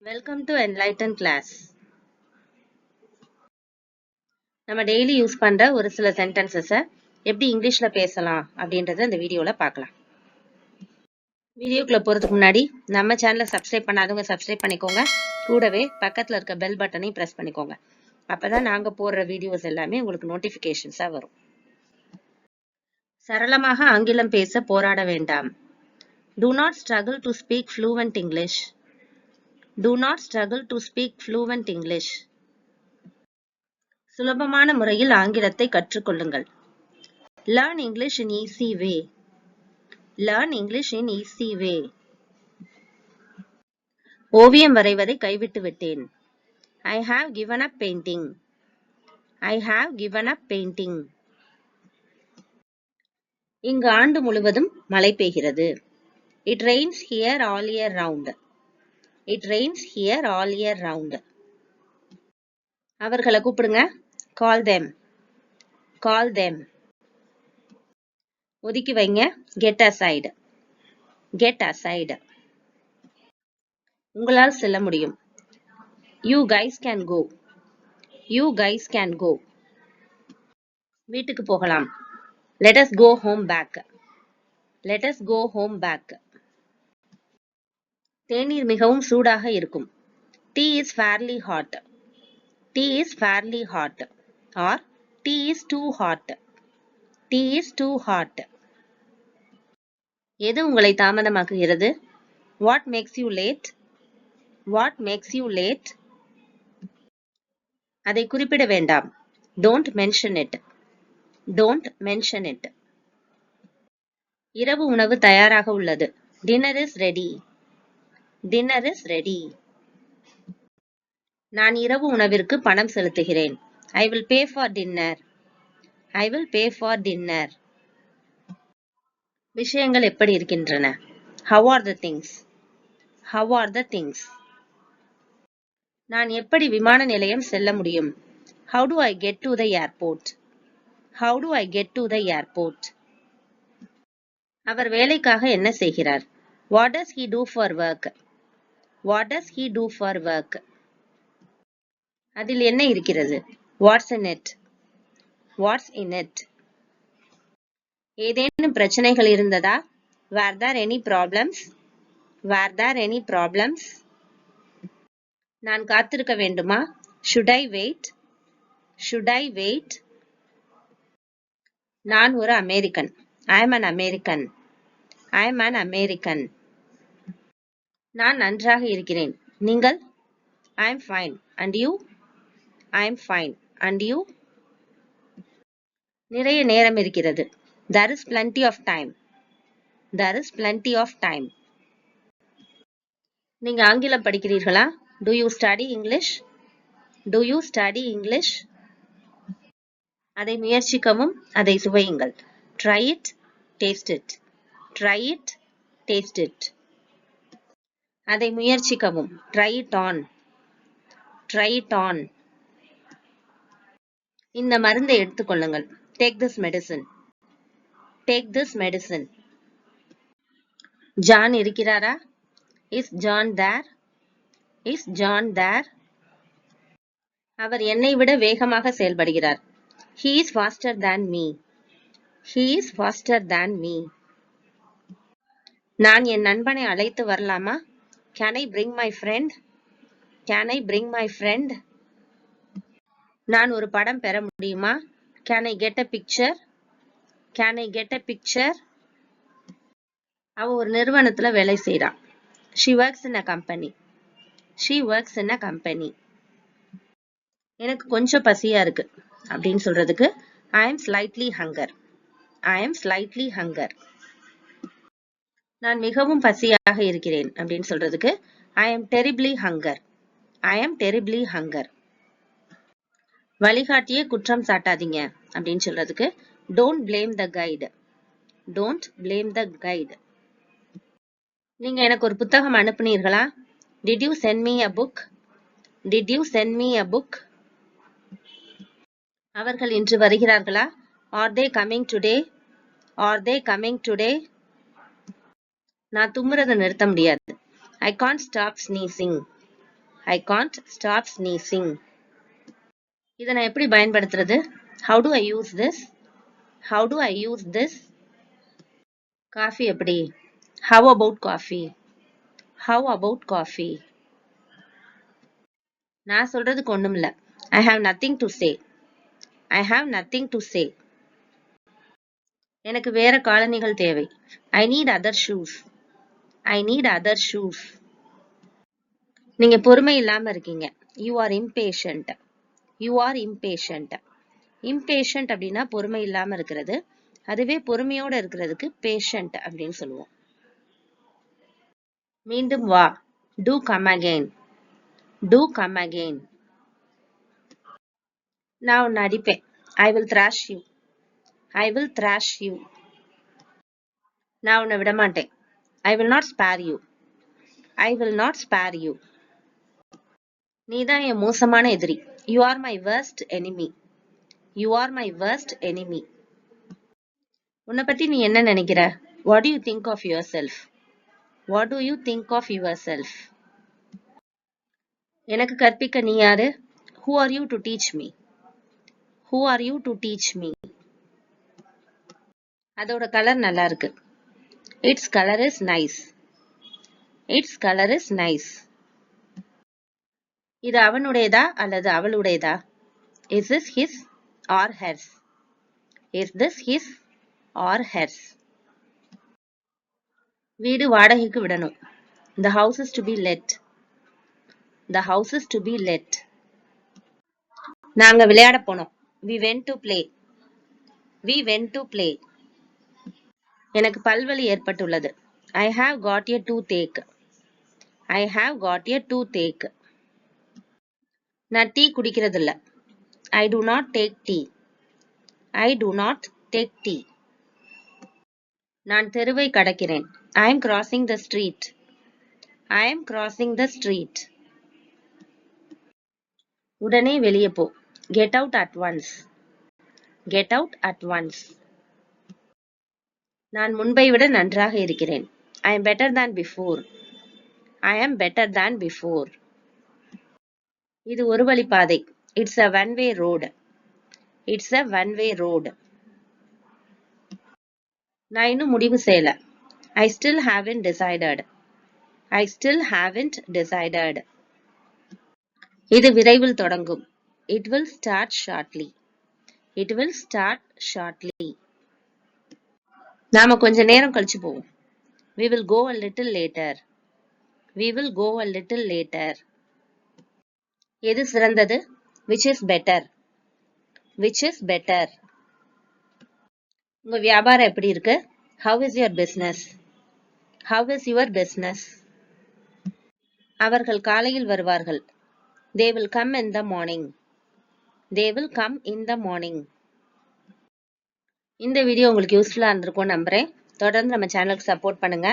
Welcome to Enlighten class. நம்ம daily use பண்ற ஒரு சில சென்டென்சஸை எப்படி இங்கிலீஷ்ல பேசலாம் அப்படின்றத இந்த வீடியோல பார்க்கலாம். வீடியோக்குள்ள போறதுக்கு முன்னாடி நம்ம சேனலை சப்ஸ்கிரைப் பண்ணாதவங்க சப்ஸ்கிரைப் பண்ணிக்கோங்க. கூடவே பக்கத்துல இருக்க பெல் பட்டனையும் பிரஸ் பண்ணிக்கோங்க. அப்பதான் நாங்க போடுற வீடியோஸ் எல்லாமே உங்களுக்கு நோட்டிபிகேஷன்ஸா வரும். சரளமாக ஆங்கிலம் பேச போராட வேண்டாம். Do not struggle to speak fluent English. Do not struggle to speak fluent English. சுலபமான முறையில் ஆங்கிலத்தை கற்றுக்கொள்ளுங்கள். Learn English in easy way. Learn English in easy way. ஓவியம் வரைவதை கைவிட்டு விட்டேன். I have given up painting. I have given up painting. இங்கு ஆண்டு முழுவதும் மழை பெய்கிறது. It rains here all year round. It rains here all year round. அவர்களை கூப்பிடுங்க. Call them. Call them. ஒதுக்கி வைங்க. Get aside. Get aside. உங்களால் செல்ல முடியும். You guys can go. You guys can go. வீட்டுக்கு போகலாம். Let us go home back. Let us go home back. தேநீர் மிகவும் சூடாக இருக்கும். Tea is fairly hot. Tea is fairly hot. Or tea is too hot. Tea is too hot. எது உங்களை தாமதமாக்குகிறது? What makes you late? What makes you late? அதை குறிப்பிட வேண்டாம். Don't mention it. Don't mention it. இரவு உணவு தயாராக உள்ளது. Dinner is ready. Dinner is ready. நான் இரவு உணவிற்கு பணம் செலுத்துகிறேன். I will pay for dinner. I will pay for dinner. விஷயங்கள் எப்படி இருக்கின்றன? How are the things? How are the things? நான் எப்படி விமான நிலையம் செல்ல முடியும்? How do I get to the airport? How do I get to the airport? அவர் வேலைக்காக என்ன செய்கிறார்? What does he do for work? What does he do for work? அதில் என்ன இருக்கிறது? What's in it? What's in it? ஏதேனும் பிரச்சனைகள் இருந்ததா? Were there any problems? Were there any problems? நான் காத்திருக்க வேண்டுமா? Should I wait? Should I wait? நான் ஒரு American. I am an American. I am an American. நான் நன்றாக இருக்கிறேன். நீங்கள்? I am fine. And you? I am fine. And you? நிறைய நேரம் இருக்கிறது. There is plenty of time. There is plenty of time. நீங்க ஆங்கிலம் படிக்கிறீர்களா? Do you study English? Do you study English? அதை முயற்சிக்கவும், அதை சுவையுங்கள். Try it, taste it. Try it, taste it. அதை முயற்சிக்கவும். Try it on. Try it on. இந்த மருந்தை எடுத்துக்கொள்ளுங்கள். Take this medicine. Take this medicine. John இருக்கிறாரா? Is John there? Is John there? அவர் என்னை விட வேகமாக செயல்படுகிறார். He is faster than me. He is faster than me. நான் என் நண்பனை அழைத்து வரலாமா? Can I bring my friend? Can I bring my friend? நான் ஒரு படம் பெற முடியுமா? Can I get a picture? Can I get a picture? அவ ஒரு நிறுவனத்துல வேலை செய்றா. She works in a company. She works in a company. எனக்கு கொஞ்சம் பசியா இருக்கு அப்படின்னு சொல்றதுக்கு I am slightly hunger. I am slightly hunger. நான் மிகவும் பசியாக இருக்கிறேன் அப்படின்னு சொல்றதுக்கு I am terribly hunger. I am terribly hunger. வழிகாட்டியே குற்றம் சாட்டாதீங்க அப்படின்னு சொல்றதுக்கு don't blame the guide. Don't blame the guide. நீங்க எனக்கு ஒரு புத்தகம் அனுப்புனீர்களா? Did you send me a book? Did you send me a book? அவர்கள் இன்று வருகிறார்களா? Are they coming today? Are they coming today? நான் தும்முறதை நிறுத்த முடியாது. I can't stop sneezing. I can't stop sneezing. இதை நான் எப்படி பயன்படுத்துறது? How do I use this? How do I use this? Coffee எப்படி? How about coffee? How about coffee? நான் சொல்றதுக்கு ஒண்ணுமில்ல. I have nothing to say. I have nothing to say. எனக்கு வேற காலணிகள் தேவை. I need other shoes. I need other shoes. நீங்க பொறுமை இல்லாம இருக்கீங்க. You are impatient. You are impatient. Impatient அப்படின்னா பொறுமை இல்லாம இருக்கிறது. அதுவே பொறுமையோட இருக்கிறதுக்கு patient அப்படின்னு சொல்லுவோம். மீண்டும் வா. Do come again. Do come again. நான் உன்னை அடிப்பேன். I will thrash you. I will thrash you. நான் உன்னை விடமாட்டேன். I will not spare you. I will not spare you. நீதான் என் மோசமான எதிரி. You are my worst enemy. You are my worst enemy. உன்னை பத்தி நீ என்ன நினைக்கிற? What do you think of yourself? What do you think of yourself? எனக்கு கற்பிக்க நீ யாரு? Who are you to teach me? Who are you to teach me? அதோட கலர் நல்லா இருக்கு. Its color is nice. Its color is nice. இது அவனுடையதா அல்லது அவளுடையதா? Is this his or hers? Is this his or hers? வீடு வாடகைக்கு விடணும். The house is to be let. The house is to be let. நாங்க விளையாட போனோம். We went to play. We went to play. எனக்கு பல்வலி ஏற்பட்டுள்ளது. I have got a toothache. I have got a toothache. நான் tea குடிக்கிறது இல்ல. I do not take tea. I do not take tea. நான் தெருவை கடக்கிறேன். I am crossing the street. I am crossing the street. உடனே வெளியே போ. Get out at once. Get out at once. நான் முன்பை விட நன்றாக இருக்கிறேன். I am better than before. I am better than before. இது ஒரு வழிப்பாதை. It's a one-way road. It's a one-way road. நான் இன்னும் முடிவு செய்யல. I still haven't decided. I still haven't decided. இது விரைவில் தொடங்கும். It will start shortly. It will start shortly. நாம கொஞ்ச நேரம் கழிச்சு போவோம். We will go a little later. We will go a little later. எது சிறந்தது? Which is better? Which is better? உங்க வியாபாரம் எப்படி இருக்கு? How is your business? How is your business? அவர்கள் காலையில் வருவார்கள். They will come in the morning. They will come in the morning. இந்த வீடியோ உங்களுக்கு யூஸ்ஃபுல்லா இருந்திருக்கும்னு நம்புறேன். தொடர்ந்து நம்ம சேனலுக்கு சப்போர்ட் பண்ணுங்க.